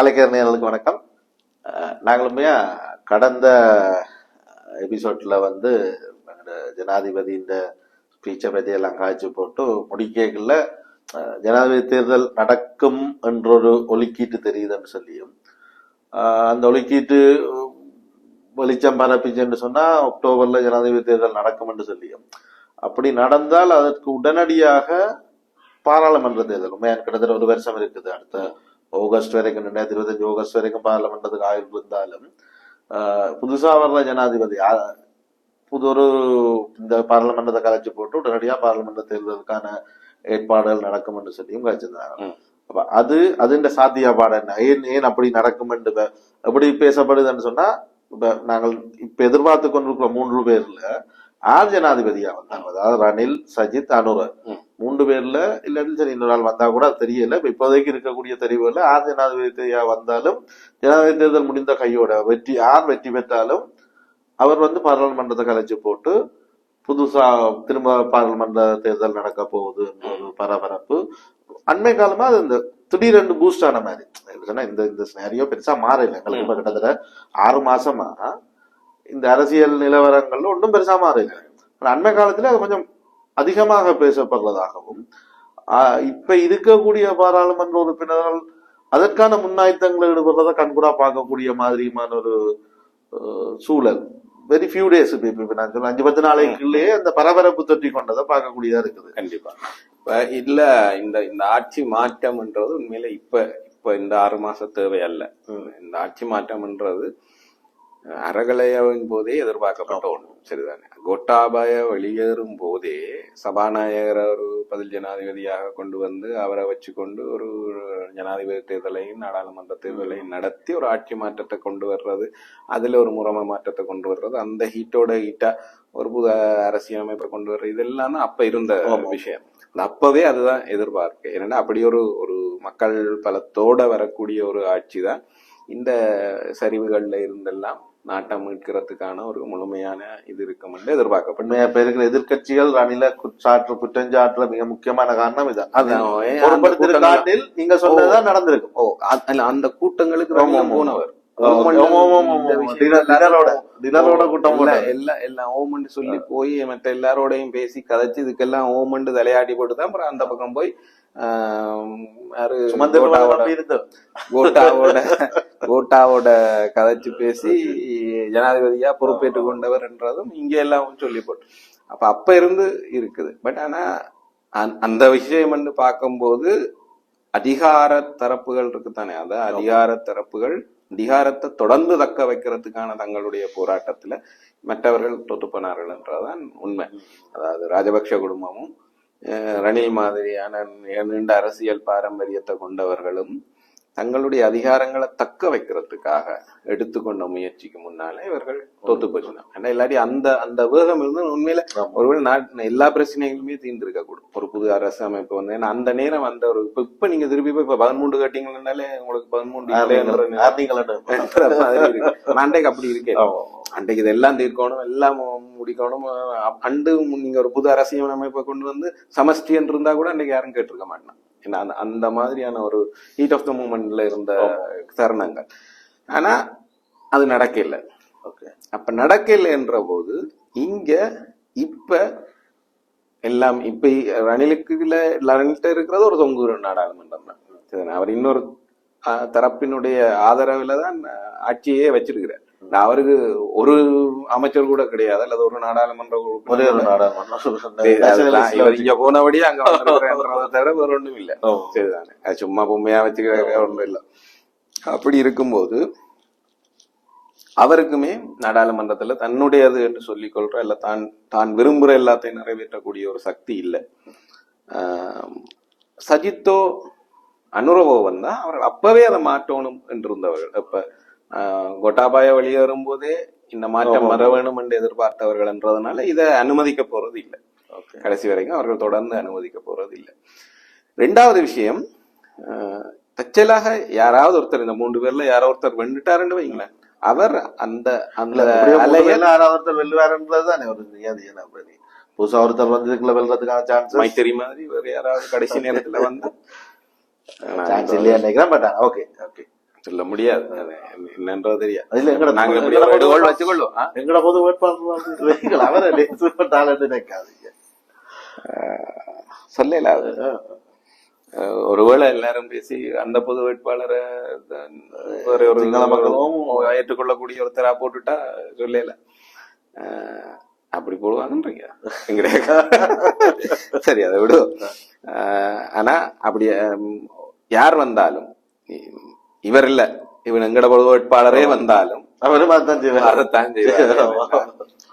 கலைஞர் நேயர்களுக்கு வணக்கம். நாங்களுமே கடந்த எபிசோட்ல ஜனாதிபதி இந்த ஸ்பீச்சை பற்றி எல்லாம் காய்ச்சி போட்டு முடிக்கல ஜனாதிபதி தேர்தல் நடக்கும் என்றொரு ஒலிக்கீட்டு தெரியுதுன்னு சொல்லியும் அந்த ஒலிக்கீட்டு வெளிச்சம் பரப்பிச்சுன்னு சொன்னா அக்டோபர்ல ஜனாதிபதி தேர்தல் நடக்கும் என்று சொல்லியும் அப்படி நடந்தால் அதற்கு உடனடியாக பாராளுமன்ற தேர்தல் கிட்டத்தட்ட ஒரு வருஷம் இருக்குது. அடுத்த ஆகஸ்ட் வரைக்கும் 2025 ஆகஸ்ட் வரைக்கும் பார்லமெண்டத்துக்கு ஆய்வு இருந்தாலும் புதுசா வர்ற ஜனாதிபதி புது இந்த பார்லமெண்டத்தை கலைச்சு போட்டு உடனடியா பார்லமெண்ட் தேர்தலுக்கான ஏற்பாடுகள் நடக்கும் என்று சொல்லியும் கழிச்சிருந்தாங்க. அப்ப அது சாத்தியப்பாடு என்ன, ஏன் அப்படி நடக்கும் என்று எப்படி பேசப்படுதுன்னு சொன்னா, நாங்கள் இப்ப எதிர்பார்த்து கொண்டிருக்கிற 3 பேர்ல ஆர் ஜனாதிபதியா வந்தாங்க. அதாவது ரணில், சஜித், அனுர 3 பேர்ல இல்லாட்டி சரி இன்னொரு நாள் வந்தா கூட தெரியல. இப்போதைக்கு இருக்கக்கூடிய தெரிவுல ஆர் ஜனாதிபதியா வந்தாலும் ஜனாதிபதி தேர்தல் முடிந்த கையோட வெற்றி பெற்றாலும் அவர் பாராளுமன்றத்தை கலைச்சு போட்டு புதுசா திரும்ப பாராளுமன்ற தேர்தல் நடக்க போகுது ஒரு பரபரப்பு. அண்மை காலமா அது இந்த திடீரென்று பூஸ்ட் ஆன மாதிரி சொன்னா இந்த சினாரியோ பெருசா மாறல. எங்களுக்கு இப்ப கிட்டத்தட்ட 6 மாசமா இந்த அரசியல் நிலவரங்கள்ல ஒன்றும் பெருசா மாறல. அண்மை காலத்துல அது கொஞ்சம் அதிகமாக பேசப்படுறதாகவும் இப்ப இருக்கக்கூடிய பாராளுமன்ற உறுப்பினர்கள் அதற்கான முன்னாயத்தங்களை ஈடுபடுறதை கண்கூடா பார்க்கக்கூடிய மாதிரியான ஒரு சூழல் வெரி ஃபியூ டேஸ் நான் சொல்ல 5-10 நாளைக்குள்ளேயே அந்த பரபரப்பு தொற்றி கொண்டதை பார்க்கக்கூடியதா இருக்குது. கண்டிப்பா இப்ப இல்ல இந்த ஆட்சி மாற்றம்ன்றது உண்மையில இப்ப இந்த 6 மாசம் தேவை அல்ல. இந்த ஆட்சி மாற்றம்ன்றது அறகலையின் போதே எதிர்பார்க்கப்பட்ட ஒண்ணு. சரிதானே? கோட்டாபாய வெளியேறும் போதே சபாநாயகர் ஒரு பதில் ஜனாதிபதியாக கொண்டு அவரை வச்சுக்கொண்டு ஒரு ஜனாதிபதி தேர்தலையும் நாடாளுமன்ற தேர்தலையும் நடத்தி ஒரு ஆட்சி மாற்றத்தை கொண்டு வர்றது, அதுல ஒரு முறைமை மாற்றத்தை கொண்டு வர்றது, அந்த ஹீட்டா ஒரு புது அரசியலமைப்பை கொண்டு வர்றது, இதெல்லாம் அப்ப இருந்த விஷயம். அப்பவே அதுதான் எதிர்பார்க்க. ஏன்னா அப்படி ஒரு மக்கள் பலத்தோட வரக்கூடிய ஒரு ஆட்சி தான் இந்த சரிவுகள்ல இருந்தெல்லாம் நாட்டை மீட்கிறதுக்கான ஒரு முழுமையான இது இருக்கும் என்று எதிர்பார்க்கப்படும். இப்ப இருக்கிற எதிர்கட்சிகள் ரணில குற்றஞ்சாட்டுல மிக முக்கியமான காரணம் இதான். நீங்க சொன்னதுதான் நடந்திருக்கும். அந்த கூட்டங்களுக்கு போனவர் எல்லாம் ஓமண்டு சொல்லி போய் மற்ற எல்லாரோடையும் பேசி கதைச்சு இதுக்கெல்லாம் ஓமண்டு தலையாட்டி போட்டுதான் அப்புறம் அந்த பக்கம் போய் கோட்டாவோட கதைச்சு பேசி ஜனாதிபதியா பொறுப்பேற்றுக் கொண்டவர் என்றதும் இங்க எல்லாம் சொல்லி போட்டு அப்ப இருந்து இருக்குது. பட் ஆனா அந்த விஷயம் வந்து பார்க்கும்போது அதிகார தரப்புகள் இருக்குத்தானே, அதான் அதிகார தரப்புகள் அதிகாரத்தை தொடர்ந்து தக்க வைக்கிறதுக்கான தங்களுடைய போராட்டத்துல மற்றவர்கள் தொத்துப்பனார்கள் என்றதான் உண்மை. அதாவது ராஜபக்ஷ குடும்பமும் ரணில் மாதிரியான நீண்ட அரசியல் பாரம்பரியத்தை கொண்டவர்களும் தங்களுடைய அதிகாரங்களை தக்க வைக்கிறதுக்காக எடுத்துக்கொண்ட முயற்சிக்கு முன்னாலே இவர்கள் தோத்து போச்சுனா. ஏன்னா இல்லாட்டி அந்த வேகம் இருந்து உண்மையில ஒருவேளை எல்லா பிரச்சனைகளுமே தீர்ந்திருக்க கூடும். ஒரு புது அரசு அமைப்பு ஏன்னா அந்த நேரம் அந்த ஒரு இப்ப நீங்க திருப்பி போய் 13 கட்டிங்கன்னாலே உங்களுக்கு 13 அண்டைக்கு அப்படி இருக்கே. அன்றைக்கு இதெல்லாம் தீர்க்கணும், எல்லாம் முடிக்கணும். அண்டு நீங்க ஒரு புது அரசியல் அமைப்பை கொண்டு சமஷ்டி என்று இருந்தா கூட அன்றைக்கு யாரும் கேட்டிருக்க மாட்டான். ஏன்னா அந்த மாதிரியான ஒரு ஹீட் ஆஃப் த மூமெண்ட்ல இருந்த தருணங்கள். ஆனா அது நடக்கல. அப்ப நடக்கல என்ற போது இங்க இப்ப எல்லாம் இப்ப ரணில்கிட்ட இருக்கிறது ஒரு தொங்கு நாடாளுமன்றம் தான். அவர் இன்னொரு தரப்பினுடைய ஆதரவுல தான் ஆட்சியே வச்சிருக்கிறார். அவருக்கு ஒரு அமைச்சர் கூட கிடையாது, அல்லது ஒரு நாடாளுமன்ற இங்க போனபடியே அங்க தவிர வேற ஒண்ணும் இல்ல. சரிதானே? சும்மா பொம்மையா வச்சுக்கிற ஒன்றும் இல்லை. அப்படி இருக்கும்போது அவருக்குமே நாடாளுமன்றத்துல தன்னுடையது என்று சொல்லிக் கொள்ற இல்ல தான் விரும்புற எல்லாத்தையும் நிறைவேற்றக்கூடிய ஒரு சக்தி இல்லை. சஜித்தோ அனுரவோ வந்தா அவர்கள் அப்பவே அதை மாற்றணும் என்றிருந்தவர்கள். இப்ப கோட்டாபாய வெளியேறும் போதே இந்த மாற்றம் வர வேணும் என்று எதிர்பார்த்தவர்கள் என்றதுனால இதை அனுமதிக்க போறது இல்லை. கடைசி வரைக்கும் அவர்கள் தொடர்ந்து அனுமதிக்க போறது இல்லை. 2வது விஷயம், தச்சலாக யாராவது ஒருத்தர் இந்த 3 பேர்ல யாரோ ஒருத்தர் வெண்டுட்டாருன்னு வைங்களேன், அவர் அந்த ஒருத்தர் வெல்லுவாருன்றதுதானே ஒரு நியதி. புதுசா ஒருத்தர் வந்து வெல்றதுக்கான சான்ஸ் மைத்திரி மாதிரி வேற யாராவது கடைசி நேரத்துல வந்து சான்ஸ் இல்லையா நினைக்கிறேன். பட் ஓகே சொல்ல முடியாது. அது என்னன்றது தெரியாது. அதுல எங்கட நாங்க இப்படி எங்கட ஒரு பொது எடுகோள் வச்சுக்கொள்வோம். எங்கட பொது வேட்பாளர் அவரை லேசுப்பட்டாலும் நினைக்காதீங்க. சொல்லல அது. ஒருவேளை எல்லாரும் பேசி அந்த பொது வேட்பாளரை வேற ஒரு சிங்கள மக்களும் ஏற்றுக்கொள்ளக்கூடிய ஒருத்தரா போட்டுட்டா சொல்லல. அப்படி போடுவாங்கன்றீங்க. சரி, அதை விடுவோம். ஆனா அப்படி யார் வந்தாலும் இவர் இல்ல, இவன் எங்கட பொது வேட்பாளரே வந்தாலும் அவரும் அதைத்தான் செய்வார்.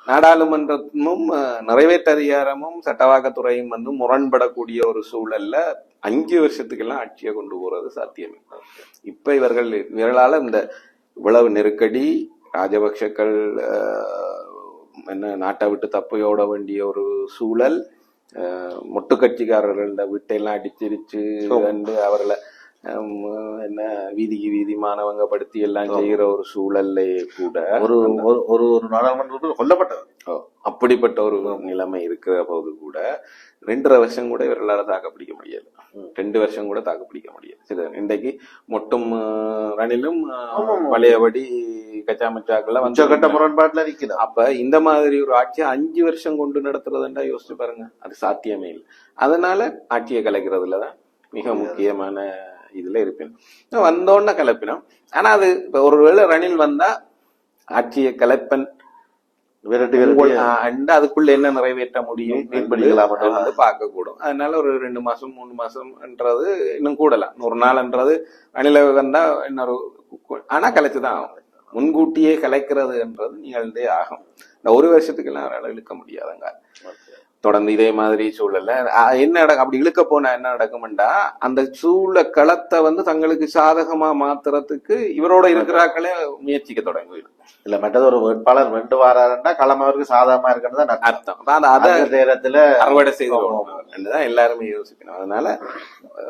நாடாளுமன்றமும் நிறைவேற்று அதிகாரமும் சட்டவாக்கத்துறையும் வந்து முரண்படக்கூடிய ஒரு சூழல்ல 5 வருஷத்துக்கெல்லாம் ஆட்சியை கொண்டு போறது சாத்தியமே. இப்ப இவர்களால இந்த இவ்வளவு நெருக்கடி, ராஜபக்ஷக்கள் என்ன நாட்டை விட்டு தப்பையோட வேண்டிய ஒரு சூழல், மொட்டு கட்சிக்காரர்கள வீட்டையெல்லாம் அடிச்சிருச்சு அவர்களை என்ன வீதிக்கு வீதி மாணவங்க படுத்தி எல்லாம் செய்யற ஒரு சூழல்ல கூட ஒரு நாடாளுமன்றத்தில் கொல்லப்பட்டவர். அப்படிப்பட்ட ஒரு நிலைமை இருக்கிற போது கூட 2.5 வருஷம் கூட இவர்களால தாக்கு பிடிக்க முடியாது. 2 வருஷம் கூட தாக்கு பிடிக்க முடியாது. சரி, இன்றைக்கு மொட்டும் ரணிலும் பழையபடி கச்சாமச்சாக்கெல்லாம் வந்து முரண்பாட்டுல நிற்கிறது. அப்ப இந்த மாதிரி ஒரு ஆட்சியை 5 வருஷம் கொண்டு நடத்துறதுண்டா யோசிச்சு பாருங்க, அது சாத்தியமே இல்லை. அதனால ஆட்சியை கலைக்கிறதுலதான் மிக முக்கியமான இதுல இருப்பேன். வந்தோன்ன கலப்பினோம். ஆனா அது இப்ப ஒருவேளை ரணில் வந்தா ஆட்சியை கலப்பன் அதுக்குள்ள என்ன நிறைவேற்ற முடியும் என்பது பார்க்க கூடும். அதனால ஒரு 2 மாசம் 3 மாசம்ன்றது இன்னும் கூடலாம். 100 நாள்ன்றது ரணில வந்தா இன்னொரு, ஆனா கலைச்சுதான் ஆகும். முன்கூட்டியே கலைக்கிறதுன்றது நிகழ்ந்தே ஆகும். இந்த 1 வருஷத்துக்கு எல்லாம் அவரால் இழுக்க முடியாதுங்க. தொடர்ந்து இதே மாதிரி சூழல்ல என்ன அப்படி இழுக்க போனா என்ன நடக்கும்டா, அந்த சூழ களத்தை வந்து தங்களுக்கு சாதகமா மாத்துறதுக்கு இவரோட இருக்கிறாக்களே முயற்சிக்க தொடங்கிடும். இல்ல மற்றது ஒரு வேட்பாளர் வெண்டு வாராருன்னா களம் அவருக்கு சாதகமா இருக்குன்னு தான் அர்த்தம். அதே நேரத்துல அறுவடை செய்து எல்லாருமே யோசிக்கணும். அதனால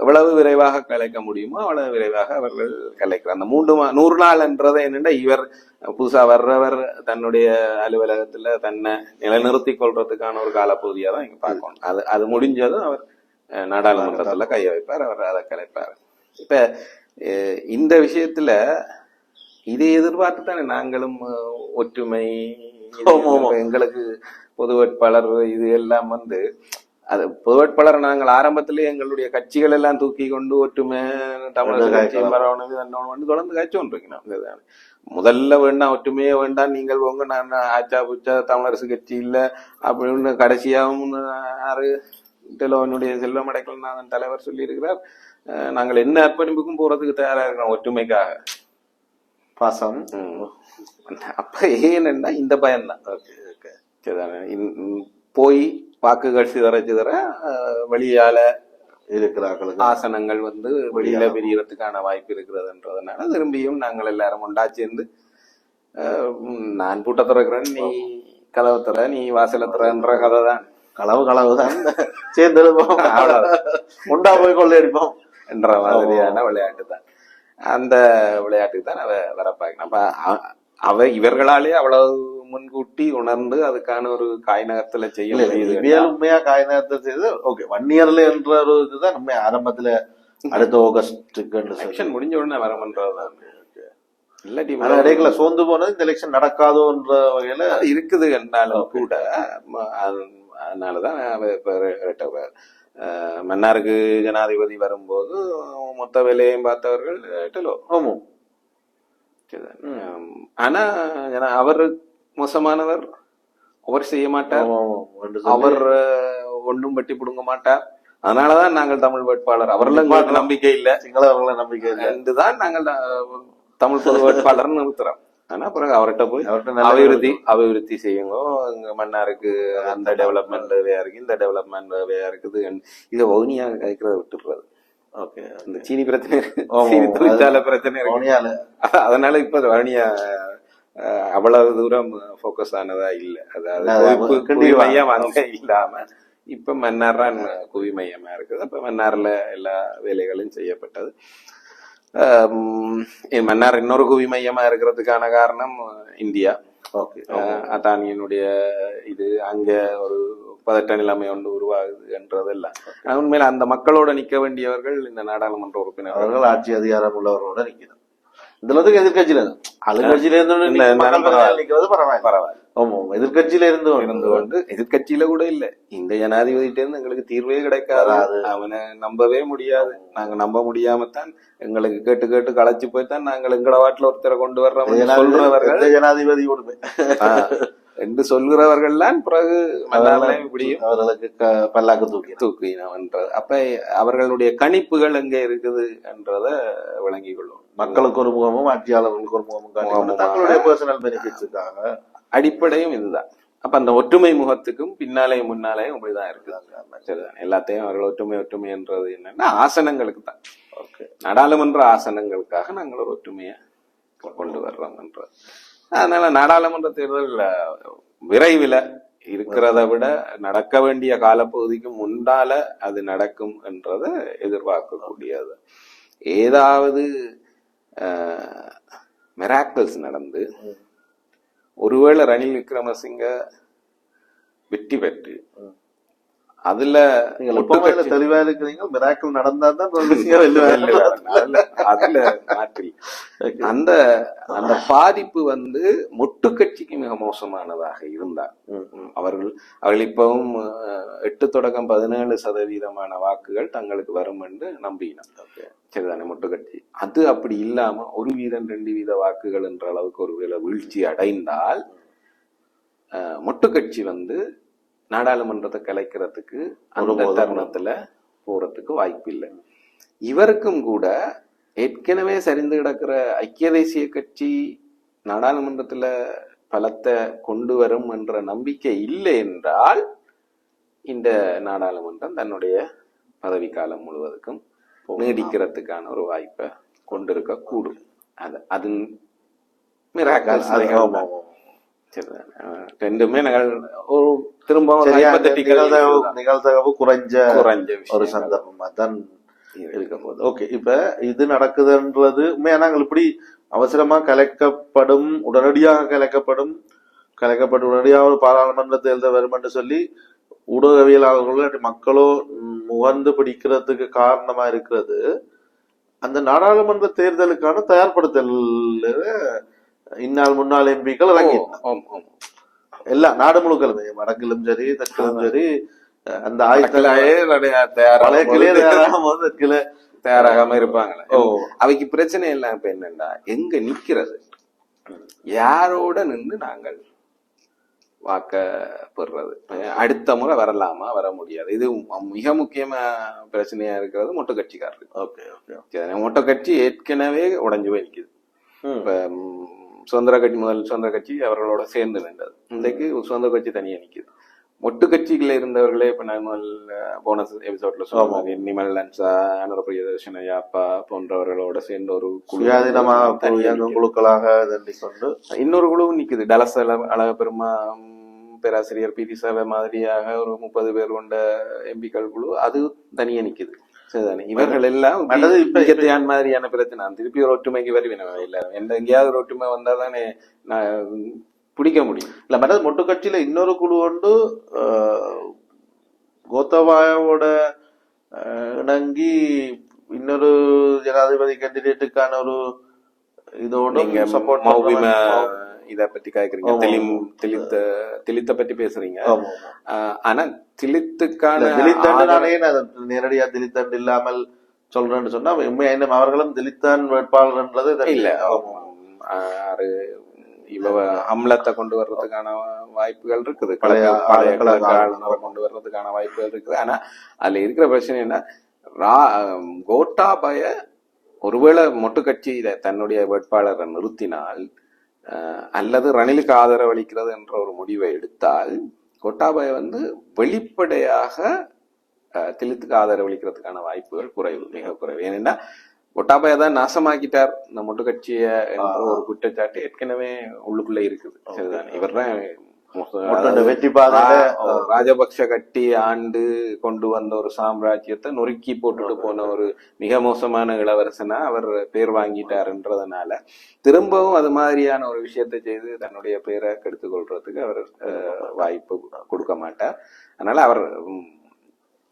எவ்வளவு விரைவாக கலைக்க முடியுமோ அவ்வளவு விரைவாக அவர்கள் கலைக்கிறார். அந்த 100 நாள் என்றதை என்னென்னா, இவர் புதுசா வர்றவர் தன்னுடைய அலுவலகத்துல தன்னை நிலைநிறுத்தி கொள்றதுக்கான ஒரு காலப்பகுதியா தான் இங்க பார்க்கணும். அது முடிஞ்சதும் அவர் நாடாளுமன்றத்துல கைய வைப்பார், அவர் அதை கலைப்பார். இப்ப இந்த விஷயத்துல இதை எதிர்பார்த்து தானே நாங்களும் ஒற்றுமை, எங்களுக்கு பொது வேட்பாளர் இது எல்லாம் வந்து, அது பொது வேட்பாளர் நாங்கள் ஆரம்பத்திலேயே எங்களுடைய கட்சிகள் எல்லாம் தூக்கி கொண்டு ஒற்றுமை தமிழக கட்சி வரணும் தொடர்ந்து காய்ச்சி கொண்டிருக்கணும். முதல்ல வேண்டாம், ஒற்றுமையே வேண்டாம், நீங்கள் உங்க நான் ஆச்சா புச்சா தமிழரசு கட்சி இல்ல அப்படின்னு கடைசியாகவும் செல்வம் அடைக்கலநாதன் தலைவர் சொல்லி இருக்கிறார், நாங்கள் என்ன அர்ப்பணிப்புக்கும் போறதுக்கு தயாரா இருக்கிறோம் ஒற்றுமைக்காக. பாசம். அப்ப ஏன்னா இந்த பயன்தான் போய் வாக்குகள் சிதற வெளியால இருக்கிறார்கள், ஆசனங்கள் வந்து வெளியில பெரியறதுக்கான வாய்ப்பு இருக்கிறதுன்றதுனால திரும்பியும் நாங்கள் எல்லாரும் ஒண்டா சேர்ந்து, நான் பூட்ட திறக்கிறேன், நீ கதவை திற, நீ வாசல திறன்ற கதை தான். களவு தான் சேர்ந்து உண்டா போய் கொள்ளையடிப்போம் என்ற மாதிரியான விளையாட்டு தான். அந்த விளையாட்டுக்கு தான் வரப்பாங்க. இவர்களாலே அவ்வளவு முன்கூட்டி உணர்ந்து அதுக்கான ஒரு காய்நகத்துல செய்ய முடியுது. உண்மையா காய்நகத்தை செய்து ஓகே 1 இயர்ல என்ற ஒரு இதுதான் உண்மையா. ஆரம்பத்துல அடுத்த ஆகஸ்ட் முடிஞ்ச உடனே வரமன்றதுதான். இல்லாட்டி இடையில சோர்ந்து போனது இந்த எலெக்ஷன் நடக்காதோன்ற வகையில இருக்குது என்றாலும் கூட. அதனாலதான் மன்னாருக்கு ஜனாதிபதி வரும்போது மொத்த வேலையும் பார்த்தவர்கள் ஆனா அவர் மோசமானவர், அவர் செய்ய மாட்டார், அவர் ஒன்றும் பட்டி புடுங்க மாட்டார். அதனாலதான் நாங்கள் தமிழ் வேட்பாளர், அவர்களும் நம்பிக்கை இல்லை, சிங்களவர்கள நம்பிக்கை இல்லைதான் நாங்கள் தமிழ் பொது வேட்பாளர் நிறுத்துறோம். ஆனா பிறகு அவர்கிட்ட போய் அபிவிருத்தி செய்யுங்க, இங்க மன்னாருக்கு அந்த டெவலப்மெண்ட் வேலையா இருக்கு, இந்த டெவலப்மெண்ட் வேலையா இருக்குது, இதை வவுனியா கேட்கறத விட்டுடுறது. ஓகே, இந்த சீனி பிரச்சனை, சீனி தொழிற்சாலை பிரச்சனை இருக்கு, அதனால இப்ப வவுனியா அவ்வளவு தூரம் போக்கஸ் ஆனதா இல்ல. அதாவது குவி மையம் அங்க இல்லாம இப்ப மன்னார் குவி மையமா இருக்குது. அப்ப மன்னார்ல எல்லா வேலைகளும் செய்யப்பட்டது. மன்னார் இன்னொரு குவி மையமா இருக்கிறதுக்கான காரணம் இந்தியா. அதானியினுடைய இது அங்க ஒரு பதட்ட நிலைமை ஒன்று உருவாகுது என்றதெல்லாம் உண்மையில அந்த மக்களோட நிக்க வேண்டியவர்கள் இந்த நாடாளுமன்ற உறுப்பினர்கள், ஆட்சி அதிகாரம் உள்ளவர்களோட நிக்கணும். இதுல வந்து எதிர்கட்சியில ஆளுங்கட்சியில இருந்து இந்த நிக்கிறது பரவாயில்ல. பரவாயில்ல ஆமா, எதிர்கட்சியில இருந்து கொண்டு எதிர்கட்சியில கூட இல்ல, இந்த ஜனாதிபதிட்ட இருந்து எங்களுக்கு தீர்வே கிடைக்காது, அவனை நம்பவே முடியாது, நாங்க நம்ப முடியாமத்தான் எங்களுக்கு கேட்டு கேட்டு களைச்சு போய்தான் நாங்கள் எங்கட வாட்டில ஒருத்தரை கொண்டு வர்றோம் சொல்றவர்கள் ஜனாதிபதி உண்மை என்று சொல்கிறவர்கள்லாம் பிறகு இப்படியும் அவர்களுக்கு பல்லாக்கு தூக்கினவன்றது. அப்ப அவர்களுடைய கணிப்புகள் எங்க இருக்குது என்றத விளங்கிக் கொள்ளும். மக்களுக்கு ஒரு முகமும் ஆட்சியாளர்களுக்கு ஒரு முகமும் தங்களுடைய பர்சனல் பெனிஃபிட்ஸுக்காக அடிப்படையும் இதுதான். அப்ப அந்த ஒற்றுமை முகத்துக்கும் பின்னாலேயும் முன்னாலேயும் இப்படிதான் இருக்குது. சரிதான், எல்லாத்தையும் அவர்கள் ஒற்றுமை என்றது என்னன்னா ஆசனங்களுக்கு தான். நாடாளுமன்ற ஆசனங்களுக்காக நாங்கள் ஒரு ஒற்றுமையை கொண்டு வர்றோம் என்றது. அதனால நாடாளுமன்ற தேர்தல் விரைவில் இருக்கிறத விட நடக்க வேண்டிய காலப்பகுதிக்கு முன்னால அது நடக்கும் என்றத எதிர்பார்க்கக்கூடியது. ஏதாவது மிராக்கிள்ஸ் நடந்து ஒருவேளை ரணில் விக்ரமசிங்க வெற்றி பெற்று அதுல தெளிவா இருக்கிறீங்க, மிராக்கிள் நடந்தா தான் அதுல மாற்றி அந்த அந்த பாதிப்பு வந்து மொட்டு கட்சிக்கு மிக மோசமானதாக இருந்தார். அவர்கள் இப்பவும் 8 தொடக்கம் 17% வாக்குகள் தங்களுக்கு வரும் என்று நம்பினார். சரிதானே, மொட்டு கட்சி அது அப்படி இல்லாம 1 வீதம் 2 வீத வாக்குகள் என்ற அளவுக்கு ஒருவேளை வீழ்ச்சி அடைந்தால் மொட்டு கட்சி வந்து நாடாளுமன்றத்தை கலைக்கிறதுக்கு அந்த தருணத்துல போறதுக்கு வாய்ப்பு இல்லை. இவருக்கும் கூட ஏற்கனவே சரிந்து கிடக்கிற ஐக்கிய தேசிய கட்சி நாடாளுமன்றத்துல பலத்தை கொண்டு வரும் என்ற நம்பிக்கை இல்லை என்றால் இந்த நாடாளுமன்றம் தன்னுடைய பதவிக்காலம் முழுவதுக்கும் நீடிக்கிறதுக்கான ஒரு வாய்ப்பை கொண்டிருக்க கூடும். அது ரெண்டுமே ஒரு திரும்ப நிகழ்தகவு குறைஞ்ச ஒரு சந்தர்ப்பமா தான் இருக்க போகுது. ஓகே, இப்ப இது நடக்குதுன்றது உண்மையா நாங்கள் இப்படி அவசரமா உடனடியாக கலைக்கப்பட்டு உடனடியாக ஒரு பாராளுமன்ற தேர்தல் வரும் என்று சொல்லி ஊடகவியலாளர்களோ மக்களோ முகந்து பிடிக்கிறதுக்கு காரணமா இருக்கிறது அந்த நாடாளுமன்ற தேர்தலுக்கான தயார்படுத்தல். இந்நாள் முன்னாள் எம்பிக்கள் இறங்கி எல்லா நாடு முழுக்களுமே வடக்கிலும் சரி தெற்கிலும் சரி அந்த தயாராகாம இருப்பாங்க. அவைக்கு பிரச்சனை எல்லாம் இப்ப என்னன்னா எங்க நிக்கிறது, யாரோட நின்று நாங்கள் வாக்க பெறுறது, அடுத்த முறை வரலாமா வர முடியாது. இது மிக முக்கியமா பிரச்சனையா இருக்கிறது மொட்டை கட்சிக்காரருக்கு. மொட்டை கட்சி ஏற்கனவே உடைஞ்சு போய் நிக்குது. இப்ப சுதந்திர கட்சி அவர்களோட சேர்ந்து நின்றது. இன்றைக்கு சுதந்திர கட்சி தனியா நிக்குது. மொட்டு கட்சிகள் இருந்தவர்களே இப்ப நாங்கள் போனஸ் எபிசோட்ல சொல்லுவாங்க, நிமல் லன்சா, அனுர பிரியதர்ஷன யாப்பா போன்றவர்களோட சேர்ந்த ஒரு குழுக்களாக இன்னொரு குழு நிக்குது. டலஸ் அழகப்பெருமா, பேராசிரியர் பி.டி. சேவை மாதிரியாக ஒரு 30 பேர் கொண்ட எம்பிக்கள் குழு அது தனியா நிக்குது. சரிதானே, இவர்கள் எல்லாம் மாதிரியான பிரச்சனை. திருப்பி ஒரு ஒற்றுமைக்கு வருவினா இல்ல, எங்கேயாவது ஒரு ஒற்றுமை வந்தாதானே பிடிக்க முடியும். இல்ல மற்ற மொட்டு கட்சியில இன்னொரு குழு கொண்டு கோத்தபாயோட இணங்கி இன்னொரு ஜனாதிபதி கேண்டிடேட்டுக்கான ஒரு இதோட சப்போர்ட் இத பத்தி கேக்குறீங்க, திலித்த பத்தி பேசுறீங்க. ஆனா திலித்துக்கான நேரடியா திலித்தன் இல்லாமல் சொல்றேன்னு சொன்னா அவர்களும் திலித்தான் வேட்பாளர்ன்றது இல்ல. அம்லத்தை கொண்டு வர்றதுக்கான வாய்ப்புகள் இருக்குது, பழைய கொண்டு வர்றதுக்கான வாய்ப்புகள் இருக்குது. ஆனா அதுல இருக்கிற பிரச்சனை என்ன, கோட்டாபய ஒருவேளை மொட்டு கட்சி தன்னுடைய வேட்பாளரை நிறுத்தினால் அல்லது ரணிலுக்கு ஆதரவு அளிக்கிறது என்ற ஒரு முடிவை எடுத்தால் கோட்டாபய வந்து வெளிப்படையாக திலித்துக்கு ஆதரவு அளிக்கிறதுக்கான வாய்ப்புகள் குறைவு, மிக குறைவு. ஏனென்னா கோட்டாபய தான் நாசமாக்கிட்டார் இந்த மொட்டு கட்சிய என்ற ஒரு குற்றச்சாட்டு ஏற்கனவே உள்ளுக்குள்ள இருக்குது. சரிதான், இவர் தான் ராஜபக்ஷ கட்டி ஆண்டு கொண்டு வந்த ஒரு சாம்ராஜ்யத்தை நொறுக்கி போட்டுட்டு போன ஒரு மிக மோசமான இளவரசனா அவர் பேர் வாங்கிட்டாருன்றதுனால திரும்பவும் அது மாதிரியான ஒரு விஷயத்தை செய்து தன்னுடைய பேரை கெடுத்துக் கொள்றதுக்கு அவர் வாய்ப்பு கொடுக்க மாட்டார். அதனால அவர்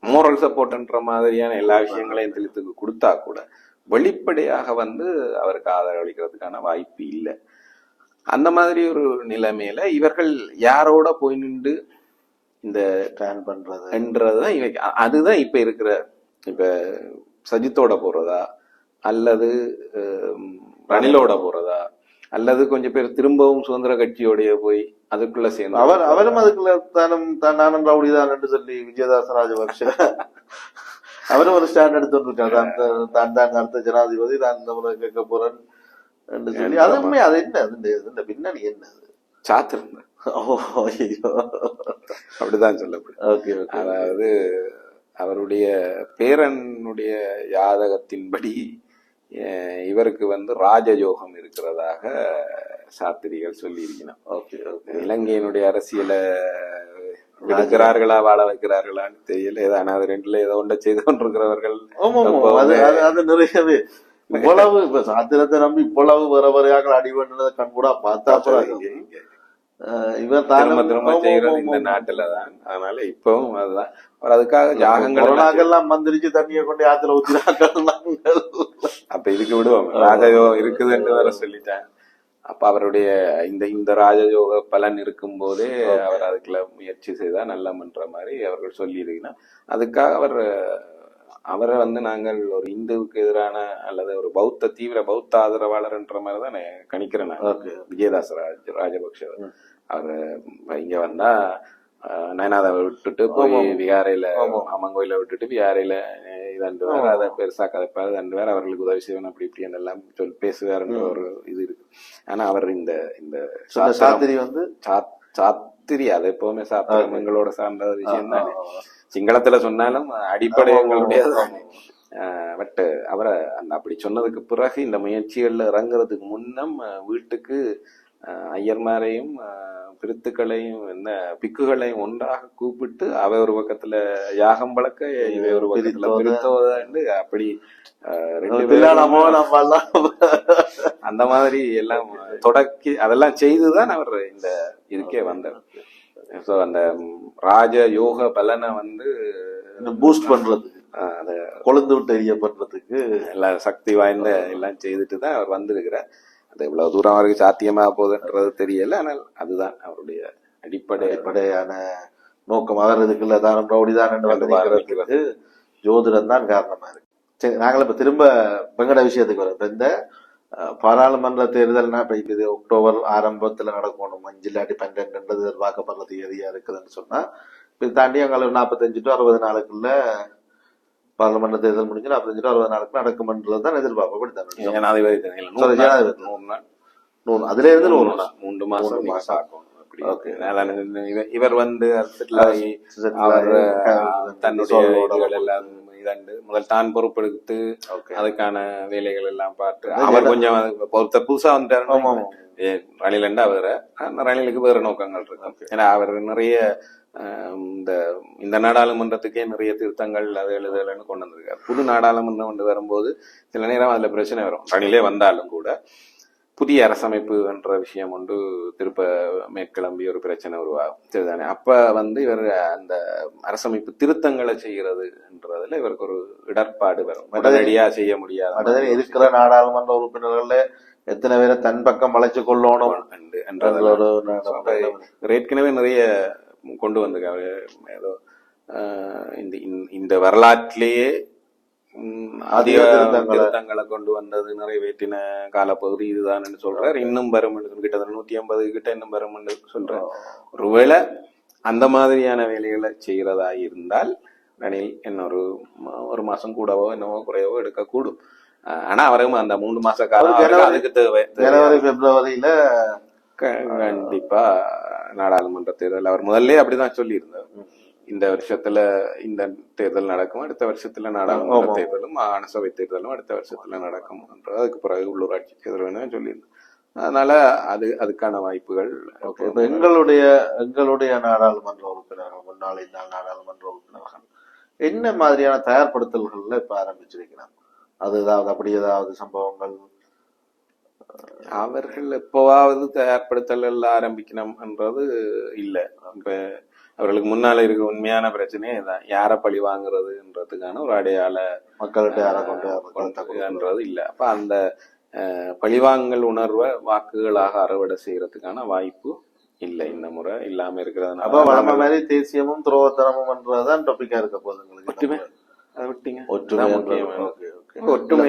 மோரல் சப்போர்ட்ன்ற மாதிரியான எல்லா விஷயங்களையும் திலித்துக்கு கொடுத்தா கூட வெளிப்படையாக வந்து அவருக்கு ஆதரவளிக்கிறதுக்கான வாய்ப்பு இல்லை. அந்த மாதிரி ஒரு நிலைமையில இவர்கள் யாரோட போய் நின்று இந்த பிளான் பண்றது என்றதுதான் அதுதான் இப்ப இருக்கிற இப்ப சஜித்தோட போறதா அல்லது ரணிலோட போறதா அல்லது கொஞ்சம் பேர் திரும்பவும் சுதந்திர கட்சியோடைய போய் அதுக்குள்ள சேர்ந்து அவரும் அதுக்குள்ள நானும் ரவுடி தான் என்று சொல்லி விஜயதாச ராஜபக்ஷ அவரும் ஒரு ஸ்டாண்ட் எடுத்துருக்காரு. தான் அடுத்த ஜனாதிபதி நான் இந்த முறை கேட்க போறேன் என்று சொல்லி அது உண்மை. அது என்ன இந்த பின்னணி என்ன சாத்திருந்த அப்படிதான் சொல்லப்படும். அதாவது அவருடைய பேரனுடைய ஜாதகத்தின்படி இவருக்கு வந்து ராஜயோகம் இருக்கிறதாக சாத்திரிகள் சொல்லி இருக்கணும். இலங்கையினுடைய அரசியலை விடுக்கிறார்களா வாழ வைக்கிறார்களான்னு தெரியல. ஏதான அது ரெண்டுல ஏதோ ஒன்றை செய்து கொண்டிருக்கிறவர்கள் அது நிறையவே இவ்வளவு இப்ப சாத்திரத்தை நம்பி இவ்வளவு வர வரையாக அடிபடுறத கண்கூடா பார்த்தா இவர் திரும்ப செய்யறது இந்த நாட்டுலதான். அதனால இப்பவும் அதுதான் அதுக்காக ஜாகங்கள்லாம் மந்திரிச்சு தண்ணியை கொண்டு ஆத்துல ஊத்தினாங்க. அப்ப இதுக்கு விடுவோம் ராஜயோகம் இருக்குதுன்னு வேற சொல்லிட்டேன். அப்ப அவருடைய இந்த ராஜயோக பலன் இருக்கும் போதே அவர் அதுக்குள்ள முயற்சி செய்தா நல்லமன்ற மாதிரி அவர்கள் சொல்லி இருக்கீங்கன்னா அதுக்காக அவரை வந்து நாங்கள் ஒரு இந்துவுக்கு எதிரான அல்லது ஒரு தீவிர பௌத்த ஆதரவாளர் என்ற மாதிரி தான் கணிக்கிறேன் நான். விஜயதாச ராஜபக்ஷ அவர் இங்க வந்தா நயனாதாவை விட்டுட்டு போய் விகாரையில அம்மங்கோயில விட்டுட்டு விகாரையில இதண்டு வேற அதை பெருசா கதைப்பாரு தண்டு வேற அவர்களுக்கு உதவி செய்வேன் அப்படி இப்படி எல்லாம் சொல்லி பேசுவாருன்ற ஒரு இது இருக்கு. ஆனா அவர் இந்த சாத்திரி வந்து சாத்திரி அது எப்பவுமே சாத்திரம் எங்களோட சார்ந்த விஷயம் தானே. சிங்களத்துல சொன்னாலும் அடிப்படை எங்களுடைய பட் அவரை அப்படி சொன்னதுக்கு பிறகு இந்த முயற்சிகள்ல இறங்குறதுக்கு முன்னம் வீட்டுக்கு ஐயர்மாரையும் பிரித்துக்களையும் என்ன பிக்குகளையும் ஒன்றாக கூப்பிட்டு அவை ஒரு பக்கத்துல யாகம் பழக்க இவை ஒரு பக்கத்துல பிரித்தோதாண்டு அப்படி அந்த மாதிரி எல்லாம் தொடக்கி அதெல்லாம் செய்துதான் அவர் இந்த இதுக்கே வந்தார். சோ அந்த ராஜ யோக பலனை வந்து பூஸ்ட் பண்றது அத கொழுந்து விட்டு எரிய பண்றதுக்கு எல்லாம் சக்தி வாய்ந்த எல்லாம் செய்துட்டு தான் அவர் வந்திருக்கிறார். அது எவ்வளவு தூரம் அவருக்கு சாத்தியமா போகுதுன்றது தெரியல. ஆனால் அதுதான் அவருடைய அடிப்படையான நோக்கம். அவர் இதுக்குள்ள தானம் ரவுடிதான் ஜோதிடம் தான் காரணமா இருக்கு. சரி, நாங்கள் இப்ப திரும்ப வெங்கட விஷயத்துக்கு வரோம். இப்ப இந்த பாராளுமன்ற தேர்தல்னா இப்ப இது அக்டோபர் ஆரம்பத்துல நடக்கணும். 5 இல்லாட்டி 12 எதிர்பார்க்கப்படுற தேதியா இருக்குதுன்னு சொன்னா இப்ப தாண்டி அங்க 45 to 60 நாளுக்குள்ள பார்லமெண்ட் தேர்தல் முடிஞ்சு 45 to 60 நாளுக்கு நடக்கும்ன்றதுதான் எதிர்பார்ப்பு. அப்படித்தான் அதுல இருந்து 3 மாசம் ஆகும். இவர் வந்து தன்னுடைய முதல் தான் பொறுப்பெடுத்து அதுக்கான வேலைகள் எல்லாம் பார்த்து அவர் கொஞ்சம் புதுசா வந்துட்டாரு. ரணிலண்டா வேற ரணிலுக்கு வேற நோக்கங்கள் இருக்கு. ஏன்னா அவர் நிறைய இந்த நாடாளுமன்றத்துக்கே நிறைய திருத்தங்கள் அது எழுதலன்னு கொண்டு வந்திருக்காரு. புது நாடாளுமன்றம் கொண்டு வரும்போது சில நேரம் அதுல பிரச்சனை வரும். ரணிலே வந்தாலும் கூட புதிய அரசமைப்பு என்ற விஷயம் ஒன்று திருப்ப மேற்கிளம்பி ஒரு பிரச்சனை உருவாகும். சரிதானே? அப்ப வந்து இவர் அந்த அரசமைப்பு திருத்தங்களை செய்கிறது என்றதுல இவருக்கு ஒரு இடர்பாடு வரும். உடனடியா செய்ய முடியாது. இருக்கிற நாடாளுமன்ற உறுப்பினர்கள்ல எத்தனை பேரை தன் பக்கம் வளைச்சு கொள்ளணும் ஏற்கனவே நிறைய கொண்டு வந்திருக்காரு. ஏதோ இந்த வரலாற்றிலேயே அதிக திருத்தங்களை கொண்டு வந்தது நிறைவேற்றின காலப்பகுதி இதுதான் சொல்றாரு. இன்னும் வரும் கிட்டத்தட்ட 150 கிட்ட இன்னும் வரும் சொல்றாரு. ஒருவேளை அந்த மாதிரியான வேலைகளை செய்யறதா இருந்தால் ரணில் இன்னொரு ஒரு மாசம் கூடவோ என்னவோ குறையவோ எடுக்கக்கூடும். ஆனா அவரும் அந்த 3 மாச காலம் அதுக்கு தேவை. ஜனவரி பிப்ரவரியில கண்டிப்பா நாடாளுமன்ற தேர்தல் அவர் முதல்ல அப்படிதான் சொல்லி இருந்தார். இந்த வருஷத்துல இந்த தேர்தல் நடக்கும், அடுத்த வருஷத்துல நாடாளுமன்ற தேர்தலும் மாகாண சபை தேர்தலும் அடுத்த வருஷத்துல நடக்கும். அதுக்கு பிறகு உள்ளூராட்சி தேர்தல் சொல்லியிருந்தோம். அதனால அதுக்கான வாய்ப்புகள் எங்களுடைய நாடாளுமன்ற உறுப்பினர்கள் முன்னாள் நாடாளுமன்ற உறுப்பினர்கள் என்ன மாதிரியான தயார்படுத்தல்கள்ல இப்ப ஆரம்பிச்சிருக்கிறாங்க? அது ஏதாவது அப்படி ஏதாவது சம்பவங்கள் அவர்கள் எப்பவாவது தயார்படுத்தல் ஆரம்பிக்கணும் என்றது இல்ல. இப்ப அவர்களுக்கு முன்னால இருக்க உண்மையான பிரச்சனையே இதான், யாரை பழி வாங்குறதுன்றதுக்கான ஒரு அடையாள மக்கள்கிட்ட யாரை கொண்டு இல்ல. அப்ப அந்த பழிவாங்கல் உணர்வை வாக்குகளாக அறுவடை செய்யறதுக்கான வாய்ப்பு இல்லை இந்த முறை, இல்லாம இருக்கிறதுனால. அப்ப வளம மாதிரி தேசியமும் துரோகத்தனமும்ன்றதுதான் டாபிக்கா இருக்க போகுது. ஒற்றுமை அதை விட்டீங்க, ஒற்றுமை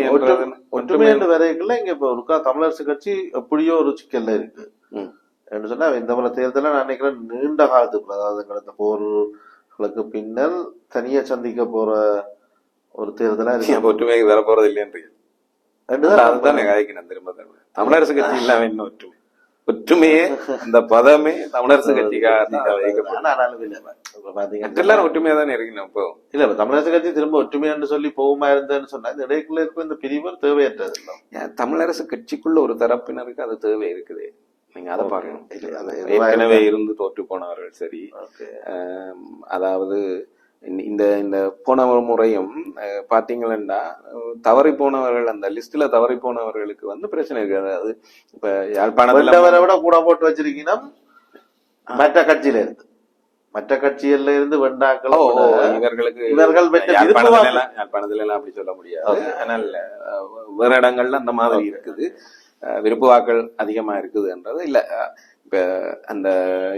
ஒற்றுமை என்று வரைக்குள்ள இங்க இப்ப இருக்கா தமிழரசு கட்சி எப்படியோ ஒரு சிக்கல்ல இருக்கு என்று சொன்னா இந்த முறை தேர்தல நான் நினைக்கிறேன் நீண்ட காலத்துக்கு, அதாவது கடந்த போர்களுக்கு பின்னர் தனியா சந்திக்க போற ஒரு தேர்தலா இருக்கு. ஒற்றுமைக்கு வர போறது இல்லையன்றீங்க, அதுதான் கதைக்கணும் திரும்ப திரும்ப. தமிழரசு கட்சி இல்லாம இன்னும் ஒற்றுமை, ஒற்றுமையே அந்த பதமே தமிழரசு கட்சிக்காக எல்லாரும் ஒற்றுமையா தானே இருக்கணும். இப்போ இல்ல தமிழரசு கட்சி திரும்ப ஒற்றுமையான்னு சொல்லி போகுமா இருந்தேன்னு சொன்னா இந்த இடைக்குள்ள இருக்க இந்த பிரிவு தேவையற்றது இல்லை. தமிழரசு கட்சிக்குள்ள ஒரு தரப்பினருக்கு அது தேவை இருக்குது, நீங்க அதை பார்க்கணும். ஏற்கனவே இருந்து தோற்று போனவர்கள் சரி, அதாவது இந்த இந்த போன முறையும் பாத்தீங்கன்னா தவறி போனவர்கள், அந்த லிஸ்ட்ல தவறி போனவர்களுக்கு வந்து பிரச்சனை இருக்காது. அது இப்ப யாழ்ப்பாணத்துல விட கூட போட்டு வச்சிருக்கீங்கன்னா மற்ற கட்சியில இருந்து, மற்ற கட்சியில இருந்து வெண்டாக்களோ இவர்கள் யாழ்ப்பாணத்துல எல்லாம் அப்படி சொல்ல முடியாது. ஆனால் வேற இடங்கள்ல அந்த மாதிரி இருக்குது, விருப்பு வாக்கள் அதிகமா இருக்குதுன்றது இல்ல. இப்ப அந்த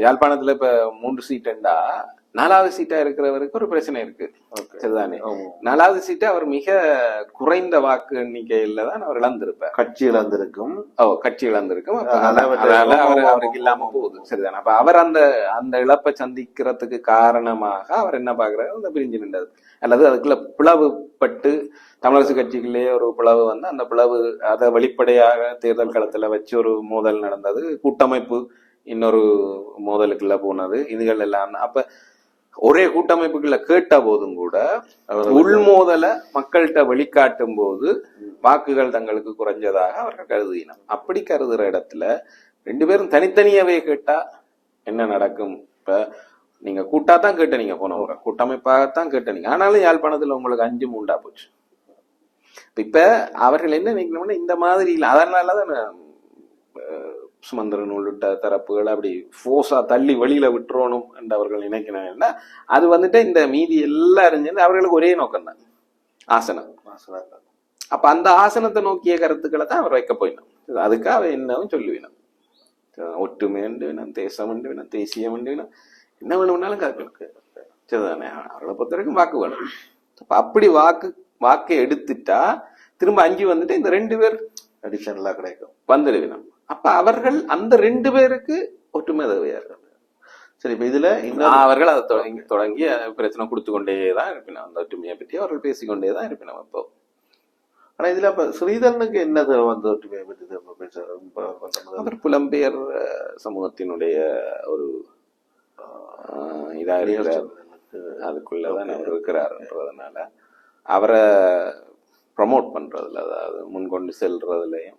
யாழ்ப்பாணத்துல இப்ப 3 சீட்டுண்டா 4வது சீட்டா இருக்கிறவருக்கு ஒரு பிரச்சனை இருக்கு, சரிதானே? 4வது சீட்டு அவர் மிக குறைந்த வாக்கு எண்ணிக்கையில தான் அவர் இழந்திருப்பார், கட்சி இழந்திருக்கும். கட்சி இழந்திருக்கும், அதனால அவருக்கு இல்லாம போகுது, சரிதானே? அப்ப அவர் அந்த அந்த இழப்பை சந்திக்கிறதுக்கு காரணமாக அவர் என்ன பாக்குறாரு, அந்த பிரிஞ்சு நின்றது, அல்லது அதுக்குள்ள பிளவுபட்டு தமிழரசு கட்சிக்குள்ளேயே ஒரு பிளவு வந்து அந்த பிளவு அதை வெளிப்படையாக தேர்தல் களத்துல வச்சு ஒரு மோதல் நடந்தது, கூட்டமைப்பு இன்னொரு மோதலுக்குள்ள போனது, இதுகள் எல்லாம். அப்ப ஒரே கூட்டமைப்புக்குள்ள கேட்ட போதும் கூட உள்மோதல மக்கள்கிட்ட வெளிக்காட்டும் போது வாக்குகள் தங்களுக்கு குறைஞ்சதாக அவர்கள் கருதினார். அப்படி கருதுற இடத்துல 2 பேரும் தனித்தனியாவே கேட்டா என்ன நடக்கும்? இப்ப நீங்க கூட்டாதான் கேட்டீங்க, போன முறை கூட்டமைப்பாகத்தான் கேட்டீங்க, ஆனாலும் யாழ்ப்பாணத்துல உங்களுக்கு 5-3 போச்சு. இப்ப அவர்கள் என்ன நினைக்கணும்னா இந்த மாதிரி இல்லை, அதனாலதான் சுமந்திரன் உள்ளிட்ட தரப்புகள் அப்படி போர்ஸா தள்ளி வெளியில விட்டுறணும் என்று அவர்கள் நினைக்கிறாங்கன்னா அது வந்துட்டு இந்த மீதி எல்லாரும் சேர்ந்து அவர்களுக்கு ஒரே நோக்கம் தான், ஆசனம். அப்ப அந்த ஆசனத்தை நோக்கிய கருத்துக்களை தான் அவர் வைக்க போயிடும். அதுக்காக என்னவும் சொல்லுவினோம், ஒற்றுமை உண்டு வேணும், தேசம் உண்டு வேணும், தேசியம் உண்டு வேணும், என்ன வேணும்னாலும் கருத்து, சரிதானே? அவர்களை பொறுத்த வரைக்கும் வாக்கு வேணும். அப்படி வாக்கை எடுத்துட்டா திரும்ப 5 வந்துட்டு இந்த 2 பேர் அடிஷனலா கிடைக்கும், வந்துடுவினோம். அப்ப அவர்கள் அந்த 2 பேருக்கு ஒற்றுமை தேவையா இருக்கு. சரி, இப்ப இதுல அவர்கள் அதை தொடங்கி பிரச்சனை கொடுத்து கொண்டேதான் இருப்பினோம், அந்த ஒற்றுமையை பற்றி அவர்கள் பேசிக்கொண்டேதான் இருப்பினோம். இப்போ ஆனா இதுல இப்ப ஸ்ரீதரனுக்கு என்ன வந்து ஒற்றுமையை பற்றி அவர் புலம்பெயர் சமூகத்தினுடைய ஒரு இதா இருக்கிறார், அதுக்குள்ளதான் அவர் இருக்கிறாருன்றதுனால அவரை ப்ரமோட் பண்றதுல, அதாவது முன்கொண்டு செல்றதுலயும்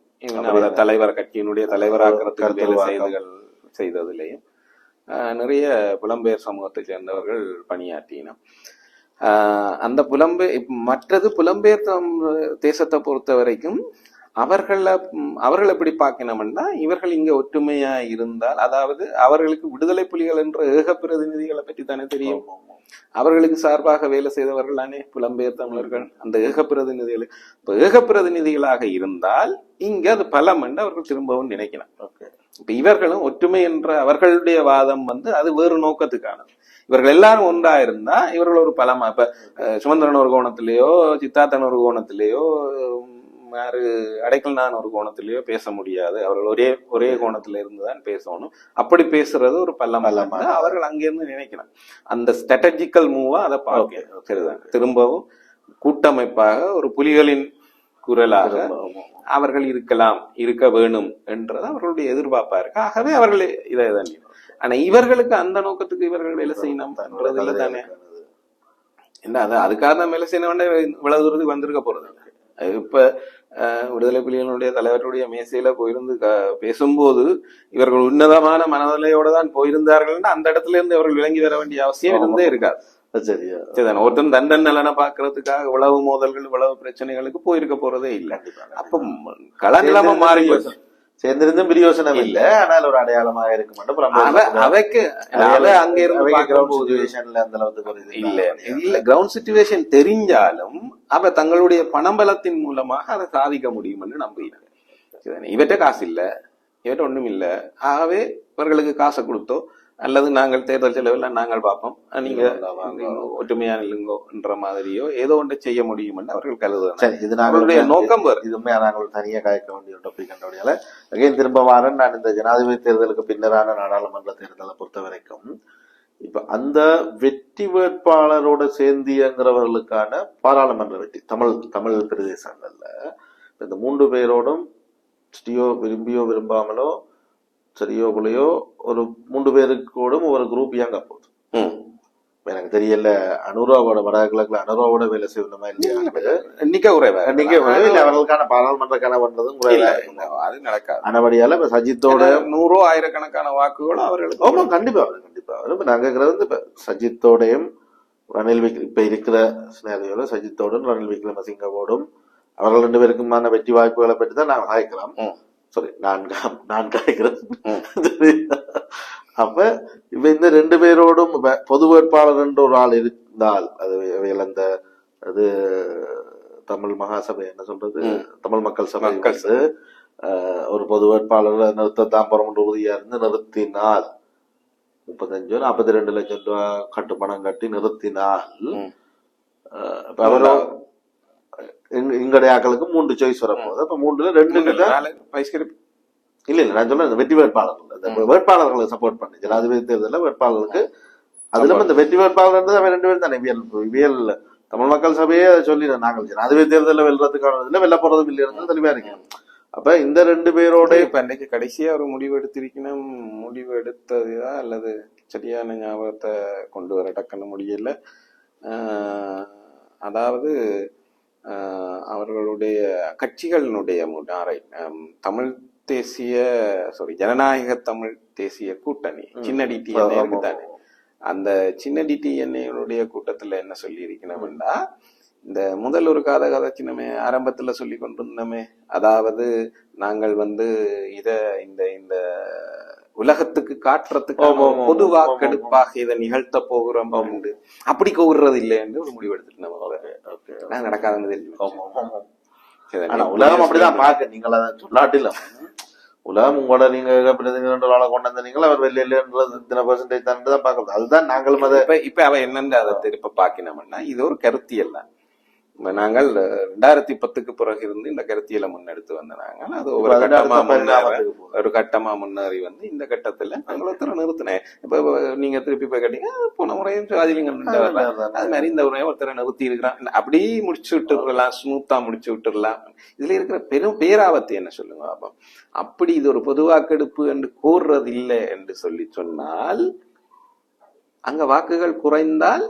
அவரை தலைவர் கட்சியினுடைய தலைவராக்கிறதுக்கு வேலை செய்ததுலயும் நிறைய புலம்பெயர் சமூகத்தை சேர்ந்தவர்கள் பணியாற்றினோம். அந்த மற்றது புலம்பெயர் தேசத்தை பொறுத்த வரைக்கும் அவர்கள் எப்படி பார்க்கணும்னா, இவர்கள் இங்க ஒற்றுமையா இருந்தால், அதாவது அவர்களுக்கு விடுதலை புலிகள் என்ற ஏக பிரதிநிதிகளை பற்றி தானே தெரியும், அவர்களுக்கு சார்பாக வேலை செய்தவர்கள் தானே புலம்பெயர் தமிழர்கள், அந்த ஏக பிரதிநிதிகள். இப்ப ஏக பிரதிநிதிகளாக இருந்தால் இங்க அது பலம் என்று அவர்கள் திரும்பவும் நினைக்கலாம். இப்ப இவர்களும் ஒற்றுமை என்ற அவர்களுடைய வாதம் வந்து அது வேறு நோக்கத்துக்கான, இவர்கள் எல்லாரும் ஒன்றா இருந்தா இவர்கள் ஒரு பலமா, இப்ப சுமந்திரன் ஒரு கோணத்திலேயோ சித்தார்த்தன் ஒரு கோணத்திலேயோ யாரு அடைக்கல்நாதன் ஒரு கோணத்திலேயோ பேச முடியாது, அவர்கள் ஒரே கோணத்துல இருந்துதான் பேசணும். அப்படி பேசுறது ஒரு பல்லமல்லமா அவர்கள் அங்கிருந்து நினைக்கிறாங்க. அந்த ஸ்ட்ராட்டஜிக்கல் மூவா அதை பார்க்க சரிதான், திரும்பவும் கூட்டமைப்பாக ஒரு புலிகளின் குரலாக அவர்கள் இருக்க வேணும் என்றது அவர்களுடைய எதிர்பார்ப்பா இருக்கு. ஆகவே அவர்கள் இதை தான். ஆனா இவர்களுக்கு அந்த நோக்கத்துக்கு இவர்கள் வேலை செய்யணும்ன்றது இல்லை தானே. என்ன அதுக்காக தான் வேலை செய்யணும், இவ்வளவு தூரத்துக்கு வந்திருக்க போறது. இப்ப விடுதலை புலிகளுடைய தலைவருடைய மேசையில போயிருந்து பேசும்போது இவர்கள் உன்னதமான மனநிலையோட தான் போயிருந்தார்கள், அந்த இடத்துல இருந்து அவர்கள் விளங்கி வர வேண்டிய அவசியம் இருந்தே இருக்காது. சரிதான், ஒருத்தன் தண்டன் நலனை பாக்குறதுக்காக இவ்வளவு மோதல்கள் இவ்வளவு பிரச்சனைகளுக்கு போயிருக்க போறதே இல்லை. அப்ப கள நிலைமை மாறி சேர்ந்திருந்தும் பிரயோசனம் இல்ல, ஆனால் ஒரு அடையாளமாக இருக்கும். அவைக்கு அங்க இருந்து அந்த அளவுக்கு ஒரு இது இல்ல கிரவுண்ட் சிச்சுவேஷன் தெரிஞ்சாலும் அவ தங்களுடைய பணபலத்தின் மூலமாக அதை சாதிக்க முடியும் என்று நம்புகிறாங்க. இவற்ற காசு இல்ல, இவற்ற ஒண்ணும் இல்ல, ஆகவே இவர்களுக்கு காசை கொடுத்தோ அல்லது நாங்கள் தேர்தல் செலவில் நாங்கள் பார்ப்போம், நீங்க ஒற்றுமையா இல்லைங்கோ என்ற மாதிரியோ ஏதோ ஒன்று செய்ய முடியும் என்று அவர்கள் கருதுறாங்க. இது நாங்களுடைய நோக்கம் இதுவுமே நாங்கள் தனியாக காய்க்க வேண்டிய டாபிக் கண்டபடியால அகைன் திரும்ப வாரன். நான் இந்த ஜனாதிபதி தேர்தலுக்கு பின்னரான நாடாளுமன்ற தேர்தலை பொறுத்த வரைக்கும் இப்ப அந்த வெற்றி வேட்பாளரோட சேர்ந்தியங்கிறவர்களுக்கான பாராளுமன்ற வெற்றி தமிழ் பிரதேசங்கள்ல இந்த 3 பேரோடும் விரும்பியோ விரும்பாமலோ சரியோ புள்ளையோ ஒரு 3 பேருக்கூடும் ஒரு குரூப் இயங்க போகுது. எனக்கு தெரியல அனுராவோட வடகிழக்குல அனுராவோட வேலை செய்யணுமா இல்லையா, எண்ணிக்கை குறைவா இல்ல அவர்களுக்கான பாராளுமன்ற பண்றதும் குறைவா அது நடக்காது. ஆனபடியால இப்ப சஜித்தோட 100 ஆயிரக்கணக்கான வாக்குகளும் அவர்களுக்கு ஆமா கண்டிப்பா வரும். நாங்க இப்ப சஜித்தோடையும் ரணில் இப்ப இருக்கிற சினாரியோல சஜித்தோடும் ரணில் விக்ரமசிங்கவோடும் அவர்கள் 2 பேருக்குமான வெற்றி வாய்ப்புகளை பற்றி தான் நாங்கள் காய்க்கிறோம். சாரி நான் காய்க்கிறேன். அப்ப இப்ப இந்த 2 பேரோடும் பொது வேட்பாளர் என்ற ஒரு ஆள் இருந்தால் அந்த அது தமிழ் மகாசபை என்ன சொல்றது, தமிழ் மக்கள் சபை ஒரு பொது வேட்பாளர் நிறுத்தத்தான் போற உறுதியா இருந்து நிறுத்தினால் 35-42 லட்சம் ரூபாய் கட்டுப்பணம் கட்டி நிறுத்தினால் அவரோ எங்களுடைய ஆக்களுக்கு 3 சாய்ஸ் வரப்போகுது. அப்ப 3ல 2 இல்ல நான் சொல்றேன் வெற்றி வேட்பாளர்களை சப்போர்ட் பண்ணி ஜனாதிபதி தேர்தலில் வேட்பாளர்களுக்கு அதுல இந்த வெற்றி வேட்பாளர் அவன் 2 பேரும் தானே வியல் தமிழ் மக்கள் சபையே சொல்லிடுறேன், நாங்கள் ஜனாதிபதி தேர்தலில் வெல்றதுக்கான இதுல வெல்ல போறதும் இல்லைன்னு தெளிவா இருக்கணும். அப்ப இந்த 2 பேரோட இப்ப அன்றைக்கு கடைசியா ஒரு முடிவு எடுத்திருக்கணும். முடிவு எடுத்ததுதான் அல்லது சரியான ஞாபகத்தை கொண்டு வர டக்குன்னு முடியல. அதாவது அவர்களுடைய கட்சிகளினுடைய முன்னாரை தமிழ் தேசிய ஜனநாயக தமிழ் தேசிய கூட்டணி சின்ன டிடிஎன்ஏ இருக்குதானே, அந்த சின்ன டிடிஎன்ஏனுடைய கூட்டத்துல என்ன சொல்லி இருக்கணும்னா, இந்த முதல் ஒரு கதை சின்னமே ஆரம்பத்துல சொல்லி கொண்டிருந்தோமே, அதாவது நாங்கள் இத இந்த உலகத்துக்கு காட்டுறதுக்கு பொது வாக்கெடுப்பாக இதை நிகழ்த்த போகிறோம் அப்படி கூறுறது இல்லை என்று ஒரு முடிவு எடுத்துட்டு நம்ம நடக்காதுன்னு தெரியும். உலகம் அப்படிதான் பாக்க நீங்கள் அதை சொல்லாட்டில உலகம் உங்களோட நீங்க பிரதிநிதிகளை கொண்டு வந்தீங்களா அவர் வெளியிலன்றது இத்தனை பெர்சன்டேஜ் தான் பாக்குறது. அதுதான் நாங்களும் அதை இப்ப அவ என்னன்னு அதை திருப்ப பாக்கினோம்னா இது ஒரு கருத்தியல் தான். நாங்கள் 2010க்கு பிறகு இருந்து இந்த கருத்தியலை முன்னெடுத்து வந்த நாங்கள் அது ஒரு கட்டமா முன்னேறி இந்த கட்டத்துல நாங்கள் ஒருத்தர நிறுத்தினேன். இப்ப நீங்க திருப்பி போய் கேட்டீங்க போன முறையும் ராஜலிங்கம் அது மாதிரி இந்த முறையும் ஒருத்தரை நிறுத்தி இருக்கிறான், அப்படி முடிச்சு விட்டுடலாம், ஸ்மூத்தா முடிச்சு விட்டுடலாம். இதுல இருக்கிற பெரும் பேராபத்து என்ன சொல்லுங்க பாப்போம். அப்படி இது ஒரு பொது வாக்கெடுப்பு என்று கூறுறது இல்லை என்று சொன்னால் அங்க வாக்குகள் குறைந்தால்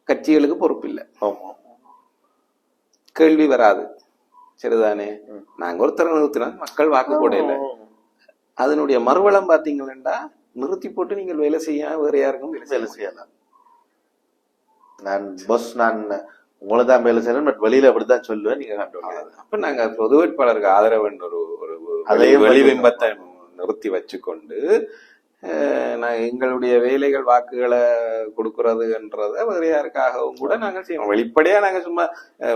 கட்சிகளுக்கு பொறுப்பு இல்லை, கேள்வி வராது. சரிதானே, நாங்க ஒருத்தர நிறுத்தினா மக்கள் வாக்கு போடையில அதனுடைய மறுவளம் பாத்தீங்கன்னா நிறுத்தி போட்டு நீங்கள் வேலை செய்ய வேற யாருக்கும் வேலை செய்யலாம். நான் உங்களதான் வேலை செய்யணும், பட் வெளியில அப்படித்தான் சொல்லுவேன், நீங்க கண்டுபிடிக்காது. அப்ப நாங்க பொது வேட்பாளருக்கு ஆதரவுன்னு ஒரு வெளிபிம்பத்தை நிறுத்தி வச்சுக்கொண்டு நான் எங்களுடைய வேலைகள் வாக்குகளை கொடுக்கறதுன்றத வேற யாருக்காகவும் கூட நாங்கள் செய்வோம். வெளிப்படையா நாங்க சும்மா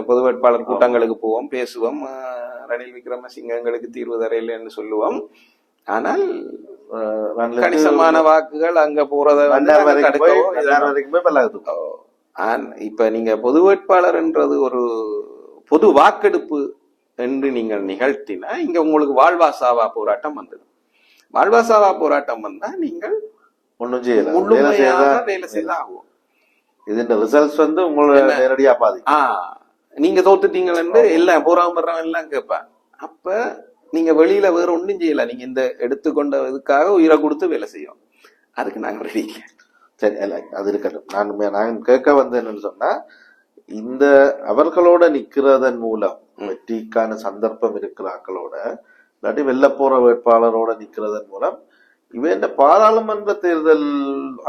பொது வேட்பாளர் கூட்டங்களுக்கு போவோம், பேசுவோம், ரணில் விக்ரமசிங்கங்களுக்கு தீர்வு தரையில்லைன்னு சொல்லுவோம். ஆனால் கணிசமான வாக்குகள் அங்க போறத இப்ப நீங்க பொது வேட்பாளர்ன்றது ஒரு பொது வாக்கெடுப்பு என்று நீங்கள் நிகழ்த்தினா இங்க உங்களுக்கு வாழ்வாசாவா போராட்டம் வந்தது. வாழ்வாசாவா போராட்டம் வந்தா நீங்கள் ஒன்னும் செய்யலாம், வேலை செய்த ஆகும். இதுன்ற ரிசல்ட்ஸ் உங்களை நேரடியா பாதி நீங்க தோத்துட்டீங்கன்னு எல்லாம் போராம எல்லாம் கேட்பேன். அப்ப நீங்க வெளியில வேற ஒன்றும் செய்யல, நீங்க இந்த எடுத்துக்கொண்ட இதுக்காக உயிரை கொடுத்து வேலை செய்யும். அதுக்கு நாங்க ரெடி இல்லை. சரி, அது இருக்கட்டும். நான் கேட்க என்னன்னு சொன்னா, இந்த அவர்களோட நிக்கிறதன் மூலம் வெற்றிக்கான சந்தர்ப்பம் இருக்கிற ஆக்களோட இல்லாட்டி வெல்ல போற வேட்பாளரோட நிக்கிறதன் மூலம் இவன் பாராளுமன்ற தேர்தல்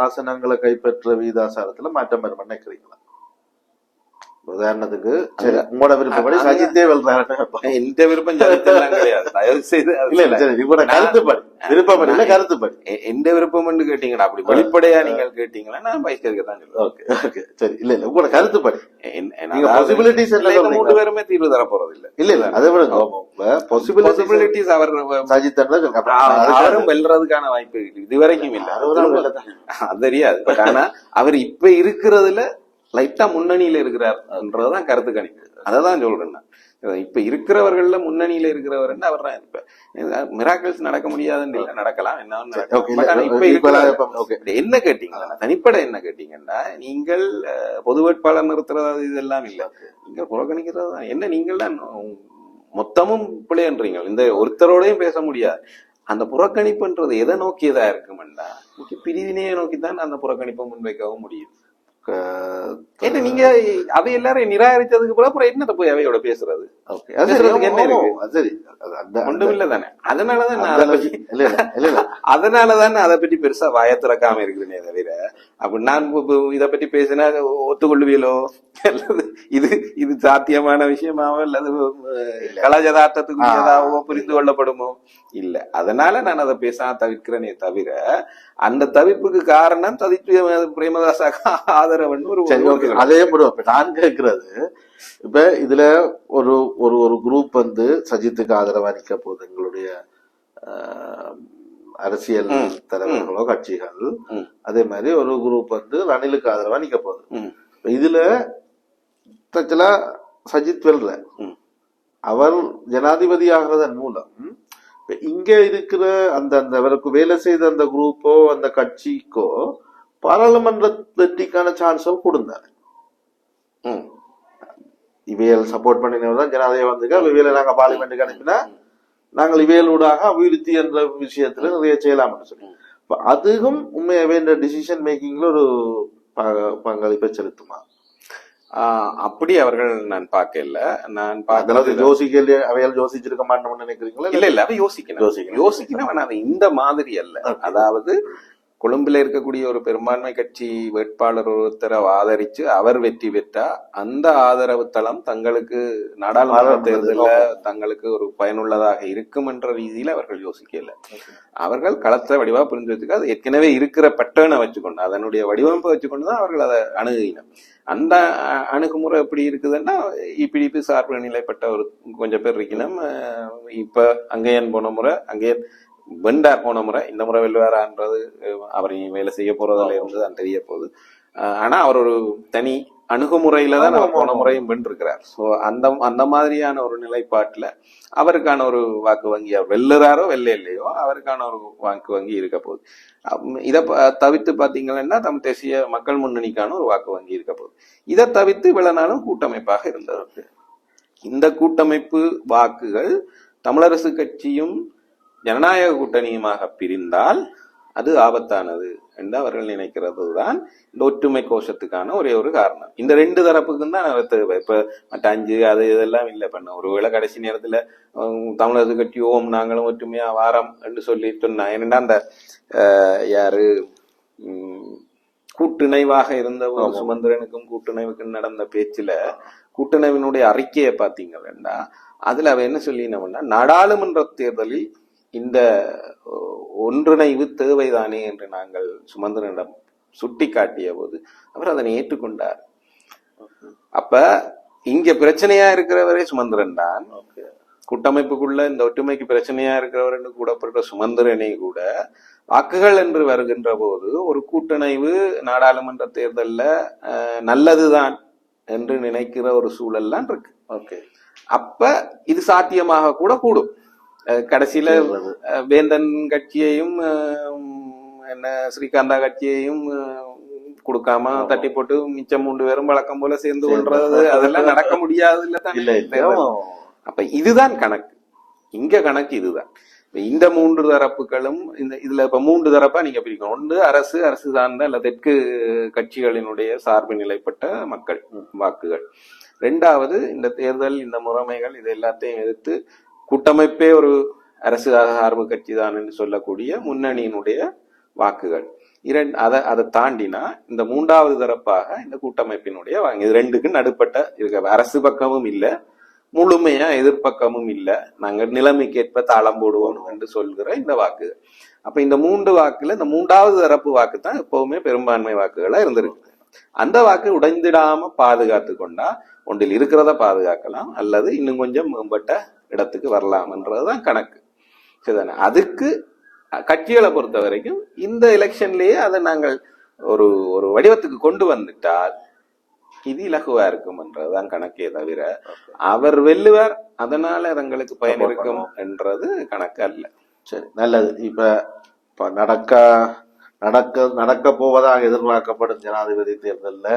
ஆசனங்களை கைப்பற்ற வீதாசாரத்துல மாற்றம் வரும் நினைக்கிறீங்களா? உதாரணத்துக்கு சரி உங்களோட விருப்பப்படி சஜித்தே வெல்றாரு. எந்த விருப்பம் ஜனத்தெல்லாம் கிடையாது. தயவு செய்து இல்ல இல்ல சரி உங்களோட கருத்துப்படி விருப்பப்படி இல்ல கருத்துப்படி எந்த விருப்பம்னு கேட்டீங்கன்னா அப்படி வெளிப்படையா நீங்கள் கேட்டீங்கன்னா நான் பைஸ்கருக்கு தான் சொல்லுவேன். ஓகே ஓகே சரி இல்ல இல்ல உங்களோட கருத்துப்படி நீங்க அதாவது பாசிபிலிட்டிஸ் என்ன இந்த சொல்றீங்க? 3 பேருமே தீர்வு தர போறது இல்ல. இல்ல இல்ல அதை விட பாசிபிலிட்டிஸ் அவர் சஜித் யாரும் வெல்றதுக்கான வாய்ப்பு இருக்கு இதுவரைக்கும் இல்ல. அது தெரியாது. பட் ஆனா அவர் இப்ப இருக்கிறதுல லைட்டா முன்னணியில இருக்கிறார்ன்றதுதான் கருத்து கணிப்பு. அதான் சொல்றேன் நான். இப்ப இருக்கிறவர்கள்ல முன்னணியில இருக்கிறவர் அவர் தான். இப்ப மிராக்கிள்ஸ் நடக்க முடியாதுன்னு இல்ல, நடக்கலாம். என்ன கேட்டீங்களா தனிப்படை என்ன கேட்டீங்கன்னா நீங்கள் பொது வேட்பாளர் நிறுத்துறது இதெல்லாம் இல்ல, நீங்க புறக்கணிக்கிறது தான். என்ன நீங்கள் தான் மொத்தமும் பிள்ளைன்றீங்க. இந்த ஒருத்தரோடையும் பேச முடியாது. அந்த புறக்கணிப்புன்றது எதை நோக்கியதா இருக்குமெண்டா பிரிவினையை நோக்கித்தான் அந்த புறக்கணிப்பை முன்வைக்கவும் முடியும். என்ன நீங்க அதை எல்லாரும் நிராகரித்ததுக்கு பிறகு என்னத்தை போய் அவையோட பேசுறது? என்ன இருக்கு? ஒன்றும் இல்ல தானே. அதனாலதான் அதை பற்றி பெருசா வாய திறக்காம இருக்கிறேனே தவிர அப்ப நான் இதை பற்றி பேசினா ஒத்துக்கொள்ளுவீங்களோ அல்லது இது சாத்தியமான விஷயமாவோ அல்லது கலாச்சாரத்துக்கு ஏதாவோ புரிந்து கொள்ளப்படுமோ இல்ல. அதனால நான் அதை பேசாம தவிர்க்கிறேனே தவிர அந்த தவிர்ப்புக்கு காரணம் பிரேமதாசா ஆதரவுன்னு ஒரு அதே நான் கேட்கிறது. இப்ப இதுல ஒரு ஒரு ஒரு குரூப் வந்து சஜித்துக்கு ஆதரவா நிக்க போகுது. எங்களுடைய அரசியல் தலைவர்களோ கட்சிகள். அதே மாதிரி ஒரு குரூப் வந்து ரணிலுக்கு ஆதரவா நிக்க போகுது. இதுல சஜித் வெல்ற அவர் ஜனாதிபதி ஆகிறதன் மூலம் இங்க இருக்கிற அந்த அந்த அவருக்கு வேலை செய்த அந்த குரூப்போ அந்த கட்சிக்கோ பாராளுமன்ற வெற்றிக்கான சான்ஸோ கொடுந்தாரு. இவையல் சப்போர்ட் பண்ணினதான் ஜனாதிபதி வந்துங்க. இவையில நாங்க பார்லிமெண்ட்டுக்கு அனுப்பினா நாங்கள் இவையலூடாக அபிவிருத்தி என்ற விஷயத்துல நிறைய செய்யலாம்னு சொல்லி அதுவும் உண்மையாவே இந்த டிசிஷன் மேக்கிங்ல ஒரு பங்களிப்பை செலுத்துமா? அப்படி அவர்கள் நான் பார்க்கல. நான் அவையால் யோசிச்சிருக்க மாட்டோம்னு நினைக்கிறீங்களா? இல்ல இல்ல அவ யோசிக்கணும். அது இந்த மாதிரி அல்ல. அதாவது கொழும்புல இருக்கக்கூடிய ஒரு பெரும்பான்மை கட்சி வேட்பாளர் ஒருத்தரை ஆதரிச்சு அவர் வெற்றி பெற்றா அந்த ஆதரவு தளம் தங்களுக்கு நாடாளுமன்ற தேர்தலில் தங்களுக்கு ஒரு பயனுள்ளதாக இருக்கும் என்ற ரீதியில அவர்கள் யோசிக்கல. அவர்கள் களத்தை வடிவா புரிஞ்சு வச்சுக்க அது ஏற்கனவே இருக்கிற பட்டனை வச்சுக்கொண்டு அதனுடைய வடிவமைப்பை வச்சுக்கொண்டுதான் அவர்கள் அதை அணுகினர். அந்த அணுகுமுறை எப்படி இருக்குதுன்னா இப்பிடிப்பு சார்பு நிலைப்பட்ட ஒரு கொஞ்சம் பேர் இருக்கணும். இப்ப அங்கேயன் போன முறை அங்கேயன் வெண்டார் போன முறை இந்த முறை வெல்வாரான்றது அவரையும் வேலை செய்ய போறதால இருந்து தான் தெரிய போகுது. ஆனா அவர் ஒரு தனி அணுகுமுறையில தான் அவர் போன முறையும் வென்றிருக்கிறார். ஸோ அந்த மாதிரியான ஒரு நிலைப்பாட்டுல அவருக்கான ஒரு வாக்கு வங்கி அவர் வெல்லுறாரோ இல்லையோ அவருக்கான ஒரு வாக்கு வங்கி இருக்க போகுது. இதை தவிர்த்து பாத்தீங்கன்னா தமிழ் தேசிய மக்கள் முன்னணிக்கான ஒரு வாக்கு வங்கி இருக்க போகுது. இதை தவிர்த்து இவ்வளவு நாளும் கூட்டமைப்பாக இருந்தது. இந்த கூட்டமைப்பு வாக்குகள் தமிழரசு கட்சியும் ஜனநாயக கூட்டணியுமாக பிரிந்தால் அது ஆபத்தானது என்று அவர்கள் நினைக்கிறது தான் இந்த ஒற்றுமை கோஷத்துக்கான ஒரே ஒரு காரணம். இந்த 2 தரப்புக்கும் தான் தேவை. இப்ப மற்ற 5 அது இதெல்லாம் இல்லை பண்ண ஒருவேளை கடைசி நேரத்துல தமிழரசு கட்சி ஓம் நாங்களும் ஒற்றுமையா வாரம் என்று சொல்லி சொன்னா ஏன்னா அந்த யாரு கூட்டுணைவாக இருந்த சுமந்திரனுக்கும் கூட்டுணைவுக்கும் நடந்த பேச்சுல கூட்டுணைவினுடைய அறிக்கையை பாத்தீங்க வேண்டாம். அதுல அவ என்ன சொல்லினோம்னா நாடாளுமன்ற தேர்தலில் இந்த ஒன்றிணைவு தேவைதானே என்று நாங்கள் சுமந்திரனிடம் சுட்டி காட்டிய போது அவர் அதனை ஏற்றுக்கொண்டார். அப்ப இங்க பிரச்சனையா இருக்கிறவரே சுமந்திரன் தான். கூட்டமைப்புக்குள்ள இந்த ஒற்றுமைக்கு பிரச்சனையா இருக்கிறவர் என்று கூடப்பட்ட சுமந்திரனை கூட வாக்குகள் என்று வருகின்ற போது ஒரு கூட்டணைவு நாடாளுமன்ற தேர்தல்ல நல்லதுதான் என்று நினைக்கிற ஒரு சூழல்லாம் இருக்கு. அப்ப இது சாத்தியமாக கூட கூடும். கடைசியில வேந்தன் கட்சியையும் என்ன ஸ்ரீகாந்தா கட்சியையும் கொடுக்காம தட்டி போட்டு மிச்சம் 3 பேரும் வழக்கம் போல சேர்ந்து கொள்றது அதெல்லாம் நடக்க முடியாது இல்ல. அப்ப இதுதான் கணக்கு. இங்க கணக்கு இதுதான். இந்த 3 தரப்புகளும் இதுல இப்ப 3 தரப்பா நீங்க பிரிக்கணும். ஒன்று அரசு சார்ந்த அல்ல தெற்கு கட்சிகளினுடைய சார்பு நிலைப்பட்ட மக்கள் வாக்குகள். 2வது இந்த தேர்தல் இந்த முறைமைகள் இது எல்லாத்தையும் எதிர்த்து கூட்டமைப்பே ஒரு அரசு சார்பு கட்சி தான் என்று சொல்லக்கூடிய முன்னணியினுடைய வாக்குகள். அதை தாண்டினா இந்த மூன்றாவது தரப்பாக இந்த கூட்டமைப்பினுடைய வாங்க இது ரெண்டுக்கு நடுப்பட்ட இருக்க அரசு பக்கமும் இல்ல, முழுமையா எதிர்ப்பக்கமும் இல்ல, நாங்கள் நிலைமைக்கேற்ப தாளம் போடுவோம் என்று சொல்கிற இந்த வாக்கு. அப்ப இந்த 3 வாக்குல இந்த மூன்றாவது தரப்பு வாக்கு தான் எப்பவுமே பெரும்பான்மை வாக்குகளா இருந்திருக்கு. அந்த வாக்கு உடைந்திடாம பாதுகாத்து கொண்டா ஒன்றில் இருக்கிறத பாதுகாக்கலாம், அல்லது இன்னும் கொஞ்சம் மேம்பட்ட இடத்துக்கு வரலாம்ன்றதுதான் கணக்கு. சரிதானே? அதுக்கு கட்சிகளை பொறுத்த வரைக்கும் இந்த எலெக்ஷன்லயே அதை நாங்கள் ஒரு ஒரு வடிவத்துக்கு கொண்டு வந்துட்டால் இது இலகுவா இருக்கும்ன்றதுதான் கணக்கே தவிர அவர் வெல்லுவார் அதனால தங்களுக்கு பயன் இருக்கும் என்றது கணக்கு அல்ல. சரி, நல்லது. இப்ப நடக்க போவதாக எதிர்பார்க்கப்படும் ஜனாதிபதி தேர்தலில்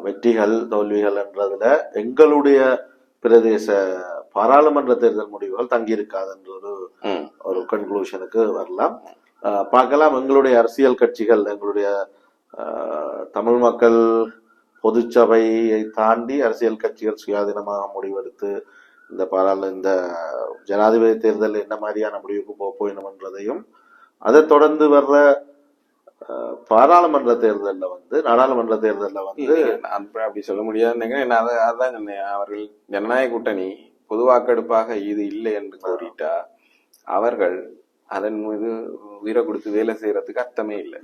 வெற்றிகள் தோல்விகள் என்றதுல எங்களுடைய பிரதேச பாராளுமன்ற தேர்தல் முடிவுகள் தங்கியிருக்காதுன்ற ஒரு கன்க்ளூஷனுக்கு வரலாம். பார்க்கலாம். எங்களுடைய அரசியல் கட்சிகள், எங்களுடைய தமிழ் மக்கள் பொதுச்சபையை தாண்டி அரசியல் கட்சிகள் சுயாதீனமாக முடிவெடுத்து இந்த ஜனாதிபதி தேர்தல் என்ன மாதிரியான முடிவுக்கு போகணும்ன்றதையும், அதை தொடர்ந்து வர்ற பாராளுமன்ற தேர்தல்ல நாடாளுமன்ற தேர்தல்ல அப்படி சொல்ல முடியாது. அதான் சொன்னேன், அவர்கள் ஜனநாயக கூட்டணி பொது வாக்கெடுப்பாக இது இல்லை என்று கூறிட்டா அவர்கள் அதன் மீது உயிரை கொடுத்து வேலை செய்யறதுக்கு அர்த்தமே இல்லை.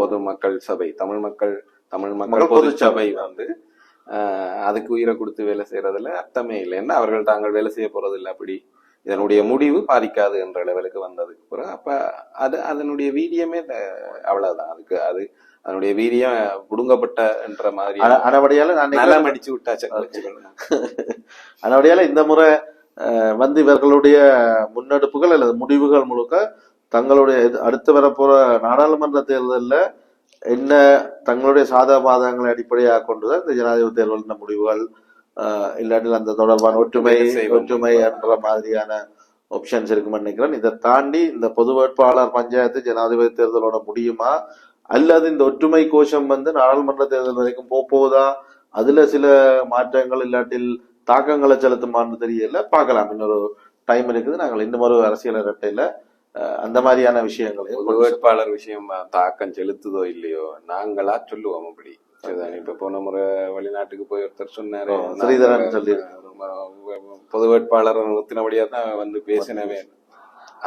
பொதுமக்கள் சபை, தமிழ் மக்கள் பொதுச்சபை அதுக்கு உயிரை கொடுத்து வேலை செய்யறதுல அர்த்தமே இல்லைன்னா அவர்கள் தாங்கள் வேலை செய்ய போறது இல்லை. அப்படி இதனுடைய முடிவு பாதிக்காது என்ற லெவலுக்கு வந்ததுக்கு பிறகு அப்ப அதனுடைய வீரியமே அவ்வளவுதான். அது அதனுடைய வீரியம் புடுங்கப்பட்ட என்ற மாதிரி நலம் அடிச்சு விட்டாச்சு. அதனுடைய இந்த முறை இவர்களுடைய முன்னெடுப்புகள் அல்லது முடிவுகள் முழுக்க தங்களுடைய அடுத்து வரப்போற நாடாளுமன்ற தேர்தலில் என்ன தங்களுடைய பாதகங்களை அடிப்படையாக கொண்டுதான் இந்த ஜனாதிபதி தேர்தல் முடிவுகள், இல்லாட்டில் அந்த தொடர்பான ஒற்றுமை என்ற மாதிரியான ஆப்ஷன்ஸ் இருக்குன்னு நினைக்கிறேன். இதை தாண்டி இந்த பொது வேட்பாளர் பஞ்சாயத்து ஜனாதிபதி தேர்தலோட முடியுமா, அல்லது இந்த ஒற்றுமை கோஷம் நாடாளுமன்ற தேர்தல் வரைக்கும் போதா, அதுல சில மாற்றங்கள் இல்லாட்டில் தாக்கங்களை செலுத்துமான்னு தெரியல. பார்க்கலாம், இன்னொரு டைம் இருக்குது. நாங்கள் இன்னும் ஒரு அரசியல் இரட்டையில அந்த மாதிரியான விஷயங்களையும் வேட்பாளர் விஷயம் தாக்கம் செலுத்துதோ இல்லையோ நாங்களா சொல்லுவோம். அப்படி இப்ப போன முறை வெளிநாட்டுக்கு போய் ஒருத்தர் சொன்னாரு, ஸ்ரீதரன் சொல்லி பொது வேட்பாளர் நிறுத்தினபடியா தான் பேசினவே.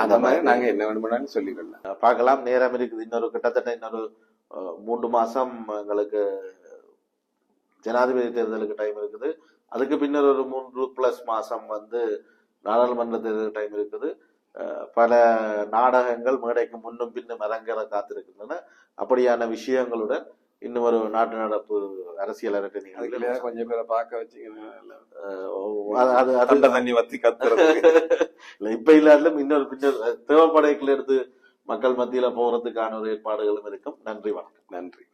அந்த மாதிரி நாங்க என்ன வேணும்னாலும் சொல்லிக்கலாம். பார்க்கலாம், நேரம் இருக்குது. கிட்டத்தட்ட இன்னொரு 3 மாசம் எங்களுக்கு ஜனாதிபதி தேர்தலுக்கு டைம் இருக்குது. அதுக்கு பின்னர் ஒரு 3+ மாசம் நாடாளுமன்ற தேர்தல் டைம் இருக்குது. பல நாடகங்கள் மேடைக்கு முன்னும் பின்னும் அரங்கேற காத்திருக்கின்றன. அப்படியான விஷயங்களுடன் இன்னும் ஒரு நாட்டு நடப்பு அரசியல் அரட்டை நிகழ்ச்சிகள் கொஞ்சம் பேரை பார்க்க வச்சுக்கணும். தண்ணி வத்தி கத்துறது இப்ப இல்லாத இன்னொரு தேவைப்படைகள் எடுத்து மக்கள் மத்தியில போறதுக்கான ஒரு ஏற்பாடுகளும் இருக்கும். நன்றி, வணக்கம். நன்றி.